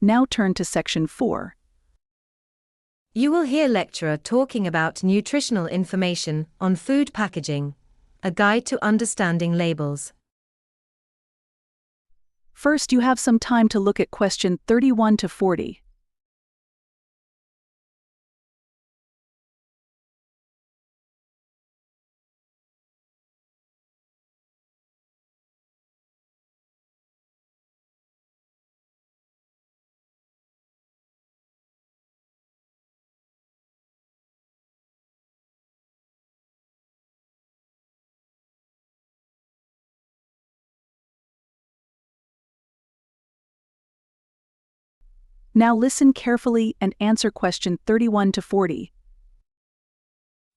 Now turn to Section 4. You will hear lecturer talking about nutritional information on food packaging, a guide to understanding labels. First, you have some time to look at question 31 to 40. Now listen carefully and answer question 31 to 40.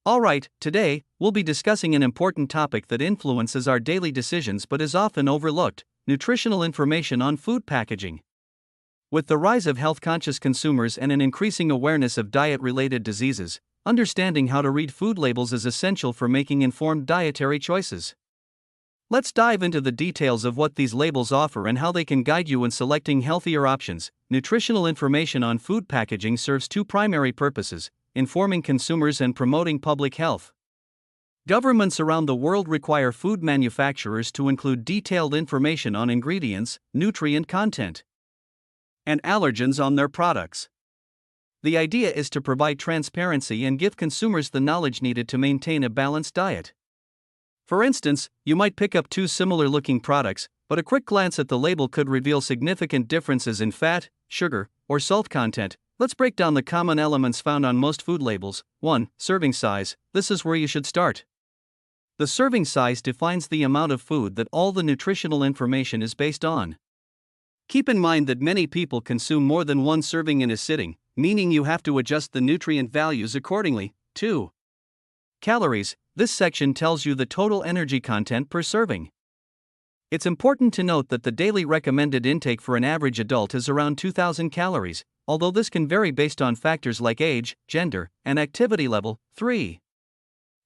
Alright, today, we'll be discussing an important topic that influences our daily decisions but is often overlooked: nutritional information on food packaging. With the rise of health-conscious consumers and an increasing awareness of diet-related diseases, understanding how to read food labels is essential for making informed dietary choices. Let's dive into the details of what these labels offer and how they can guide you in selecting healthier options. Nutritional information on food packaging serves two primary purposes: informing consumers and promoting public health. Governments around the world require food manufacturers to include detailed information on ingredients, nutrient content, and allergens on their products. The idea is to provide transparency and give consumers the knowledge needed to maintain a balanced diet. For instance, you might pick up two similar-looking products, but a quick glance at the label could reveal significant differences in fat, sugar, or salt content. Let's break down the common elements found on most food labels. 1. Serving size. This is where you should start. The serving size defines the amount of food that all the nutritional information is based on. Keep in mind that many people consume more than one serving in a sitting, meaning you have to adjust the nutrient values accordingly. 2. Calories. This section tells you the total energy content per serving. It's important to note that the daily recommended intake for an average adult is around 2,000 calories, although this can vary based on factors like age, gender, and activity level. 3.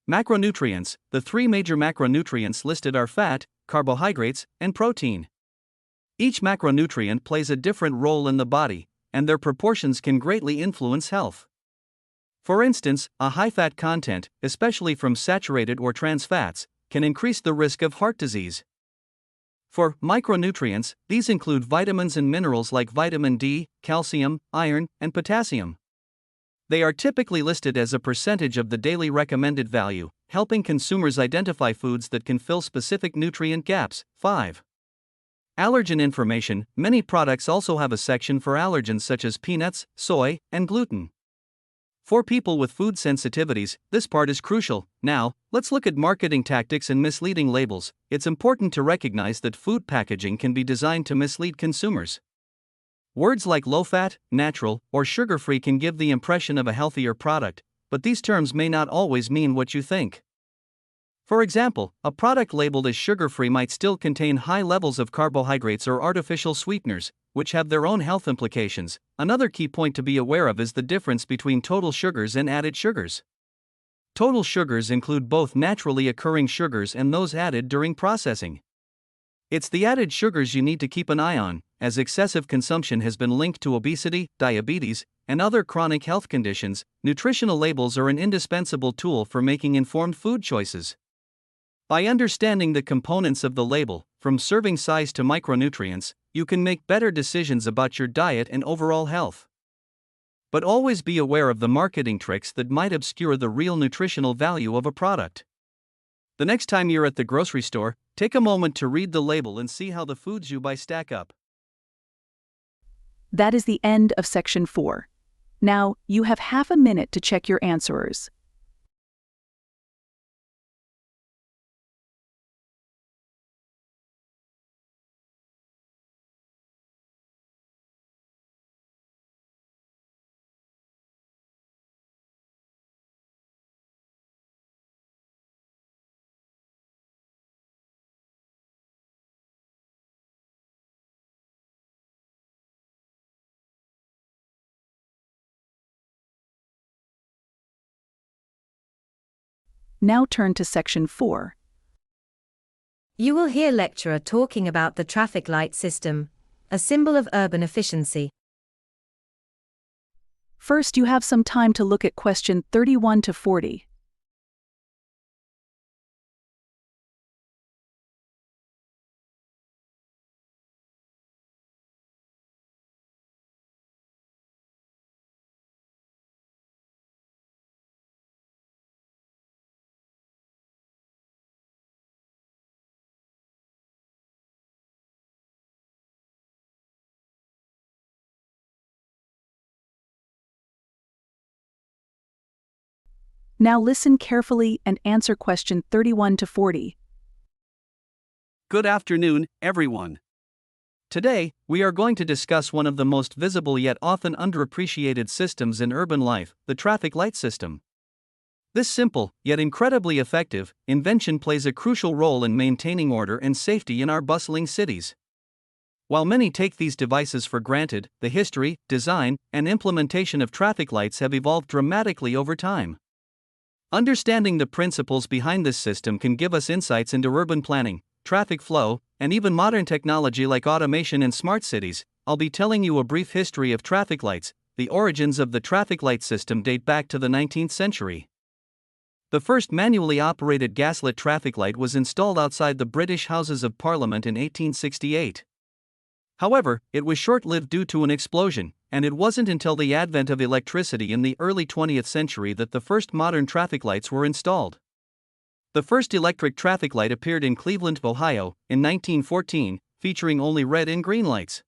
Macronutrients. The three major macronutrients listed are fat, carbohydrates, and protein. Each macronutrient plays a different role in the body, and their proportions can greatly influence health. For instance, a high fat content, especially from saturated or trans fats, can increase the risk of heart disease. For micronutrients, these include vitamins and minerals like vitamin D, calcium, iron, and potassium. They are typically listed as a percentage of the daily recommended value, helping consumers identify foods that can fill specific nutrient gaps. 5. Allergen information. Many products also have a section for allergens such as peanuts, soy, and gluten. For people with food sensitivities, this part is crucial. Now, let's look at marketing tactics and misleading labels. It's important to recognize that food packaging can be designed to mislead consumers. Words like low-fat, natural, or sugar-free can give the impression of a healthier product, but these terms may not always mean what you think. For example, a product labeled as sugar-free might still contain high levels of carbohydrates or artificial sweeteners, which have their own health implications. Another key point to be aware of is the difference between total sugars and added sugars. Total sugars include both naturally occurring sugars and those added during processing. It's the added sugars you need to keep an eye on, as excessive consumption has been linked to obesity, diabetes, and other chronic health conditions. Nutritional labels are an indispensable tool for making informed food choices. By understanding the components of the label, from serving size to micronutrients, you can make better decisions about your diet and overall health. But always be aware of the marketing tricks that might obscure the real nutritional value of a product. The next time you're at the grocery store, take a moment to read the label and see how the foods you buy stack up. That is the end of Section 4. Now, you have half a minute to check your answers. Now turn to Section 4. You will hear lecturer talking about the traffic light system, a symbol of urban efficiency. First, you have some time to look at question 31 to 40. Now listen carefully and answer question 31 to 40. Good afternoon, everyone. Today, we are going to discuss one of the most visible yet often underappreciated systems in urban life, the traffic light system. This simple, yet incredibly effective, invention plays a crucial role in maintaining order and safety in our bustling cities. While many take these devices for granted, the history, design, and implementation of traffic lights have evolved dramatically over time. Understanding the principles behind this system can give us insights into urban planning, traffic flow, and even modern technology like automation in smart cities. I'll be telling you a brief history of traffic lights. The origins of the traffic light system date back to the 19th century. The first manually operated gaslit traffic light was installed outside the British Houses of Parliament in 1868. However, it was short-lived due to an explosion, and it wasn't until the advent of electricity in the early 20th century that the first modern traffic lights were installed. The first electric traffic light appeared in Cleveland, Ohio, in 1914, featuring only red and green lights.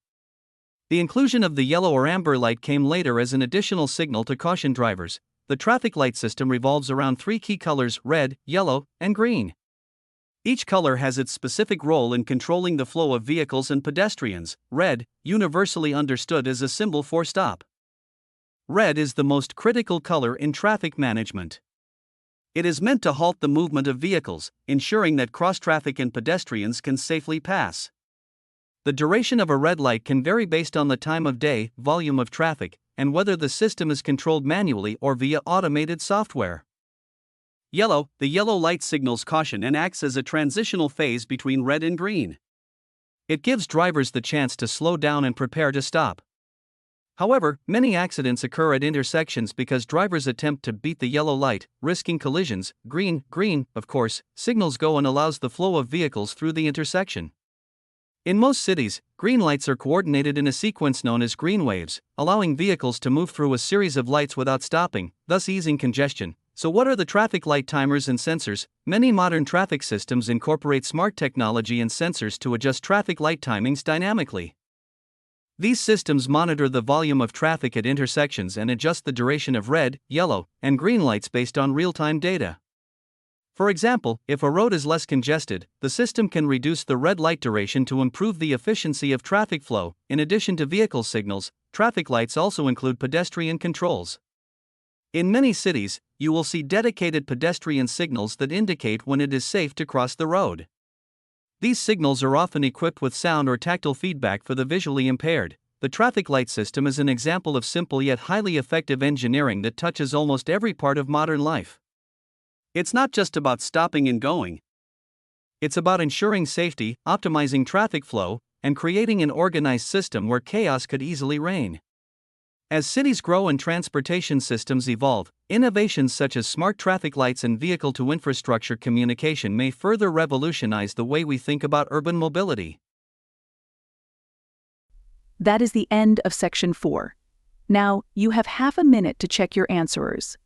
The inclusion of the yellow or amber light came later as an additional signal to caution drivers. The traffic light system revolves around three key colors: red, yellow, and green. Each color has its specific role in controlling the flow of vehicles and pedestrians. Red, universally understood as a symbol for stop. Red is the most critical color in traffic management. It is meant to halt the movement of vehicles, ensuring that cross-traffic and pedestrians can safely pass. The duration of a red light can vary based on the time of day, volume of traffic, and whether the system is controlled manually or via automated software. Yellow, the yellow light signals caution and acts as a transitional phase between red and green. It gives drivers the chance to slow down and prepare to stop. However, many accidents occur at intersections because drivers attempt to beat the yellow light, risking collisions. Green, of course, signals go and allows the flow of vehicles through the intersection. In most cities, green lights are coordinated in a sequence known as green waves, allowing vehicles to move through a series of lights without stopping, thus easing congestion. So what are the traffic light timers and sensors? Many modern traffic systems incorporate smart technology and sensors to adjust traffic light timings dynamically. These systems monitor the volume of traffic at intersections and adjust the duration of red, yellow, and green lights based on real-time data. For example, if a road is less congested, the system can reduce the red light duration to improve the efficiency of traffic flow. In addition to vehicle signals, traffic lights also include pedestrian controls. In many cities, you will see dedicated pedestrian signals that indicate when it is safe to cross the road. These signals are often equipped with sound or tactile feedback for the visually impaired. The traffic light system is an example of simple yet highly effective engineering that touches almost every part of modern life. It's not just about stopping and going. It's about ensuring safety, optimizing traffic flow, and creating an organized system where chaos could easily reign. As cities grow and transportation systems evolve, innovations such as smart traffic lights and vehicle-to-infrastructure communication may further revolutionize the way we think about urban mobility. That is the end of section 4. Now, you have half a minute to check your answers.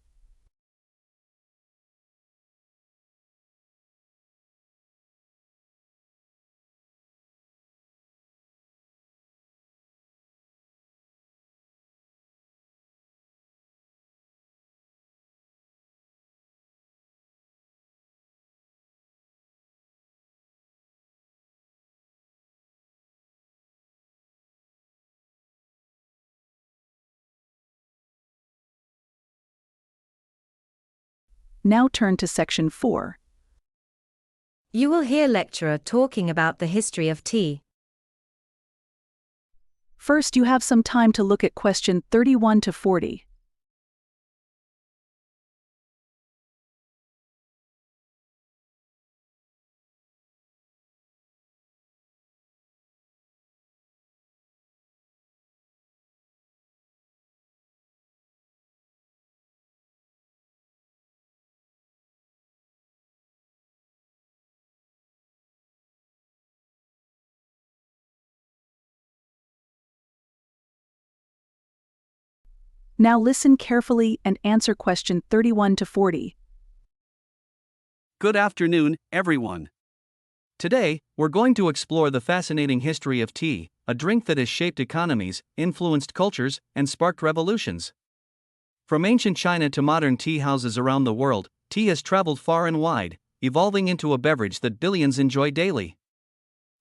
Now turn to section 4. You will hear lecturer talking about the history of tea. First, you have some time to look at question 31 to 40. Now listen carefully and answer question 31 to 40. Good afternoon, everyone. Today, we're going to explore the fascinating history of tea, a drink that has shaped economies, influenced cultures, and sparked revolutions. From ancient China to modern tea houses around the world, tea has traveled far and wide, evolving into a beverage that billions enjoy daily.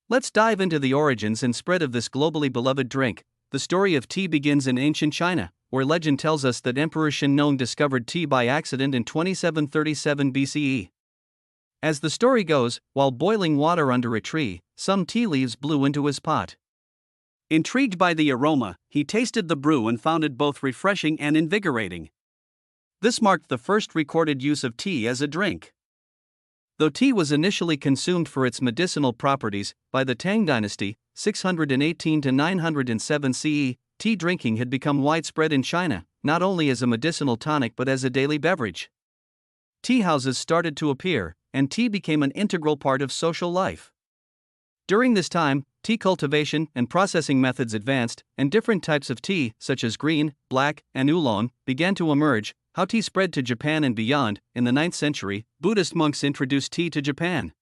Let's dive into the origins and spread of this globally beloved drink. The story of tea begins in ancient China, where legend tells us that Emperor Shennong discovered tea by accident in 2737 BCE. As the story goes, while boiling water under a tree, some tea leaves blew into his pot. Intrigued by the aroma, he tasted the brew and found it both refreshing and invigorating. This marked the first recorded use of tea as a drink. Though tea was initially consumed for its medicinal properties, by the Tang dynasty, 618 to 907 CE, tea drinking had become widespread in China, not only as a medicinal tonic but as a daily beverage. Tea houses started to appear, and tea became an integral part of social life. During this time, tea cultivation and processing methods advanced, and different types of tea, such as green, black, and oolong, began to emerge. How tea spread to Japan and beyond. In the 9th century, Buddhist monks introduced tea to Japan.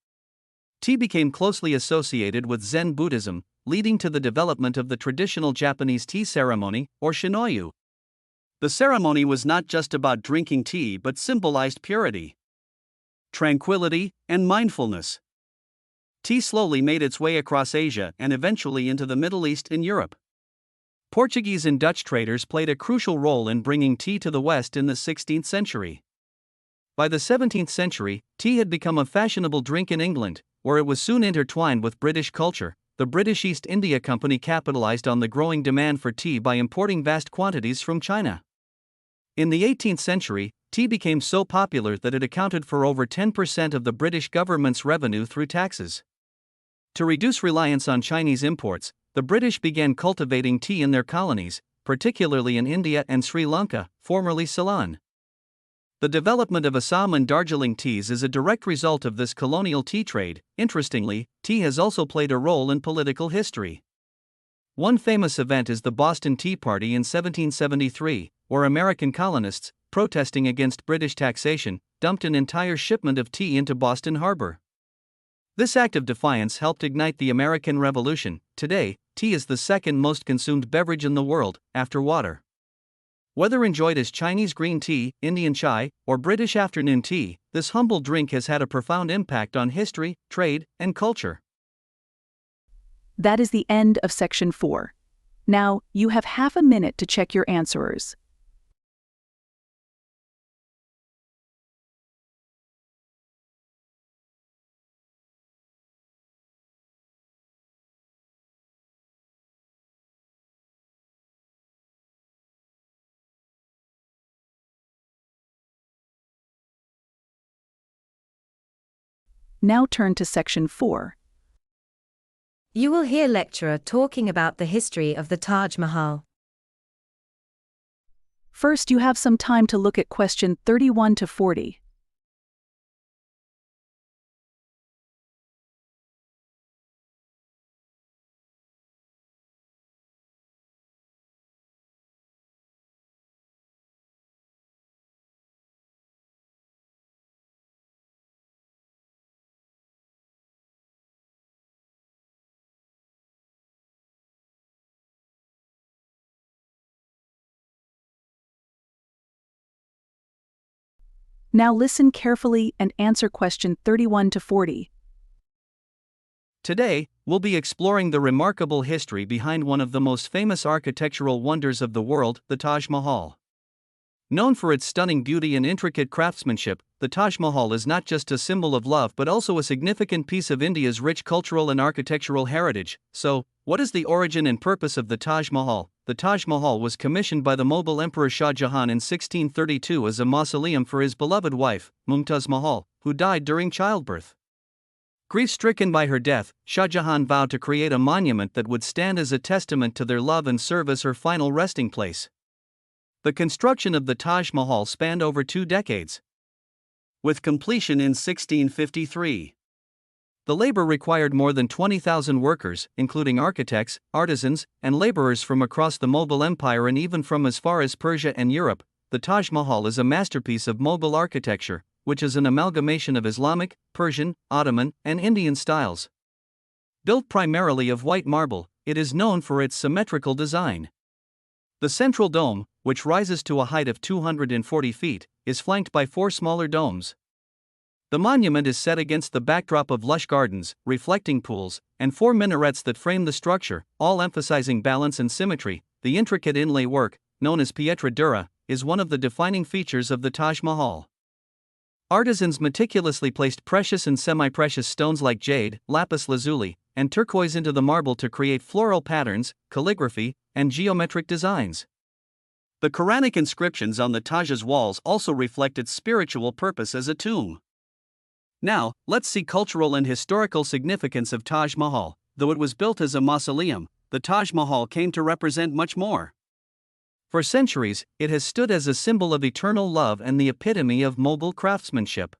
Tea became closely associated with Zen Buddhism, leading to the development of the traditional Japanese tea ceremony, or shinoyu. The ceremony was not just about drinking tea but symbolized purity, tranquility, and mindfulness. Tea slowly made its way across Asia and eventually into the Middle East and Europe. Portuguese and Dutch traders played a crucial role in bringing tea to the West in the 16th century. By the 17th century, tea had become a fashionable drink in England, where it was soon intertwined with British culture. The British East India Company capitalized on the growing demand for tea by importing vast quantities from China. In the 18th century, tea became so popular that it accounted for over 10% of the British government's revenue through taxes. To reduce reliance on Chinese imports, the British began cultivating tea in their colonies, particularly in India and Sri Lanka, formerly Ceylon. The development of Assam and Darjeeling teas is a direct result of this colonial tea trade. Interestingly, tea has also played a role in political history. One famous event is the Boston Tea Party in 1773, where American colonists, protesting against British taxation, dumped an entire shipment of tea into Boston Harbor. This act of defiance helped ignite the American Revolution. Today, tea is the second most consumed beverage in the world, after water. Whether enjoyed as Chinese green tea, Indian chai, or British afternoon tea, this humble drink has had a profound impact on history, trade, and culture. That is the end of section 4. Now, you have half a minute to check your answers. Now turn to section 4. You will hear lecturer talking about the history of the Taj Mahal. First, you have some time to look at question 31 to 40. Now listen carefully and answer question 31 to 40. Today, we'll be exploring the remarkable history behind one of the most famous architectural wonders of the world, the Taj Mahal. Known for its stunning beauty and intricate craftsmanship, the Taj Mahal is not just a symbol of love but also a significant piece of India's rich cultural and architectural heritage. So, what is the origin and purpose of the Taj Mahal? The Taj Mahal was commissioned by the Mughal Emperor Shah Jahan in 1632 as a mausoleum for his beloved wife, Mumtaz Mahal, who died during childbirth. Grief-stricken by her death, Shah Jahan vowed to create a monument that would stand as a testament to their love and serve as her final resting place. The construction of the Taj Mahal spanned over 2 decades, with completion in 1653. The labor required more than 20,000 workers, including architects, artisans, and laborers from across the Mughal Empire and even from as far as Persia and Europe. The Taj Mahal is a masterpiece of Mughal architecture, which is an amalgamation of Islamic, Persian, Ottoman, and Indian styles. Built primarily of white marble, it is known for its symmetrical design. The central dome, which rises to a height of 240 feet, is flanked by 4 smaller domes. The monument is set against the backdrop of lush gardens, reflecting pools, and 4 minarets that frame the structure, all emphasizing balance and symmetry. The intricate inlay work, known as pietra dura, is one of the defining features of the Taj Mahal. Artisans meticulously placed precious and semi-precious stones like jade, lapis lazuli, and turquoise into the marble to create floral patterns, calligraphy, and geometric designs. The Quranic inscriptions on the Taj's walls also reflect its spiritual purpose as a tomb. Now, let's see cultural and historical significance of Taj Mahal. Though it was built as a mausoleum, the Taj Mahal came to represent much more. For centuries, it has stood as a symbol of eternal love and the epitome of Mughal craftsmanship.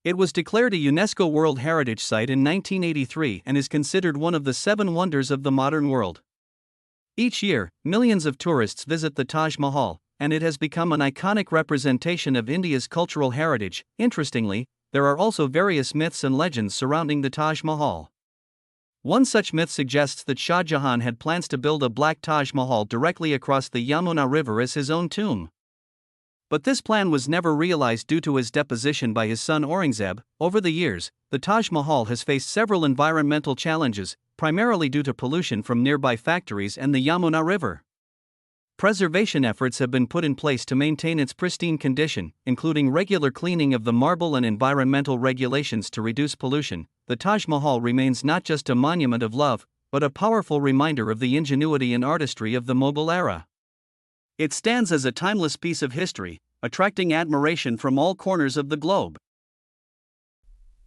It was declared a UNESCO World Heritage Site in 1983 and is considered one of the 7 wonders of the modern world. Each year, millions of tourists visit the Taj Mahal, and it has become an iconic representation of India's cultural heritage. Interestingly, there are also various myths and legends surrounding the Taj Mahal. One such myth suggests that Shah Jahan had plans to build a black Taj Mahal directly across the Yamuna River as his own tomb. But this plan was never realized due to his deposition by his son Aurangzeb. Over the years, the Taj Mahal has faced several environmental challenges, primarily due to pollution from nearby factories and the Yamuna River. Preservation efforts have been put in place to maintain its pristine condition, including regular cleaning of the marble and environmental regulations to reduce pollution. The Taj Mahal remains not just a monument of love, but a powerful reminder of the ingenuity and artistry of the Mughal era. It stands as a timeless piece of history, attracting admiration from all corners of the globe.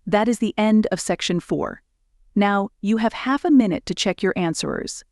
That is the end of section 4. Now, you have half a minute to check your answers.